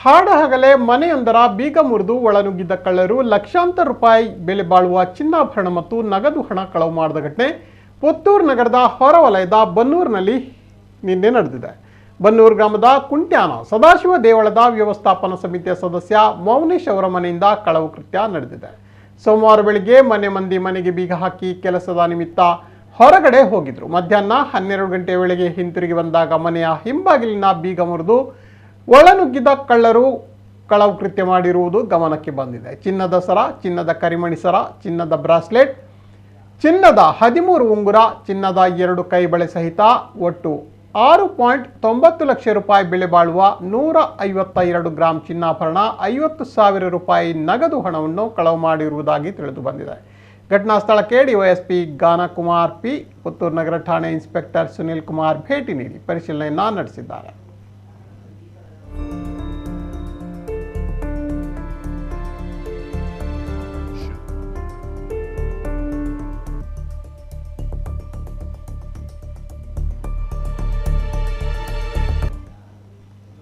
ಹಾಡಹಗಲೇ ಮನೆಯೊಂದರ ಬೀಗ ಮುರಿದು ಒಳನುಗ್ಗಿದ್ದ ಕಳ್ಳರು ಲಕ್ಷಾಂತರ ರೂಪಾಯಿ ಬೆಲೆ ಬಾಳುವ ಚಿನ್ನಾಭರಣ ಮತ್ತು ನಗದು ಹಣ ಕಳವು ಮಾಡಿದ ಘಟನೆ ಪುತ್ತೂರು ನಗರದ ಹೊರವಲಯದ ಬನ್ನೂರಿನಲ್ಲಿ ನಿನ್ನೆ ನಡೆದಿದೆ. ಬನ್ನೂರು ಗ್ರಾಮದ ಕುಂಟ್ಯಾನ ಸದಾಶಿವ ದೇವಳದ ವ್ಯವಸ್ಥಾಪನಾ ಸಮಿತಿಯ ಸದಸ್ಯ ಮೌನೇಶ್ ಅವರ ಮನೆಯಿಂದ ಕಳವು ಕೃತ್ಯ ನಡೆದಿದೆ. ಸೋಮವಾರ ಬೆಳಿಗ್ಗೆ ಮನೆಗೆ ಬೀಗ ಹಾಕಿ ಕೆಲಸದ ನಿಮಿತ್ತ ಹೊರಗಡೆ ಹೋಗಿದ್ರು. ಮಧ್ಯಾಹ್ನ 12 ಗಂಟೆ ವೇಳೆಗೆ ಹಿಂತಿರುಗಿ ಬಂದಾಗ ಮನೆಯ ಹಿಂಬಾಗಿಲಿನ ಬೀಗ ಮುರಿದು ಒಳನುಗ್ಗಿದ ಕಳ್ಳರು ಕಳವು ಕೃತ್ಯ ಮಾಡಿರುವುದು ಗಮನಕ್ಕೆ ಬಂದಿದೆ. ಚಿನ್ನದ ಸರ, ಚಿನ್ನದ ಕರಿಮಣಿ ಸರ, ಚಿನ್ನದ ಬ್ರಾಸ್ಲೆಟ್, ಚಿನ್ನದ 13 ಉಂಗುರ, ಚಿನ್ನದ 2 ಕೈಬಳೆ ಸಹಿತ ಒಟ್ಟು 6.90 ಲಕ್ಷ ರೂಪಾಯಿ ಬೆಲೆ ಬಾಳುವ 152 ಗ್ರಾಂ ಚಿನ್ನಾಭರಣ, 50,000 ರೂಪಾಯಿ ನಗದು ಹಣವನ್ನು ಕಳವು ಮಾಡಿರುವುದಾಗಿ ತಿಳಿದು ಬಂದಿದೆ. ಘಟನಾ ಸ್ಥಳಕ್ಕೆ ಡಿವೈಎಸ್ಪಿ ಗಾನಕುಮಾರ್ ಪಿ, ಪುತ್ತೂರು ನಗರ ಠಾಣೆ ಇನ್ಸ್ಪೆಕ್ಟರ್ ಸುನಿಲ್ ಕುಮಾರ್ ಭೇಟಿ ನೀಡಿ ಪರಿಶೀಲನೆಯನ್ನ ನಡೆಸಿದ್ದಾರೆ.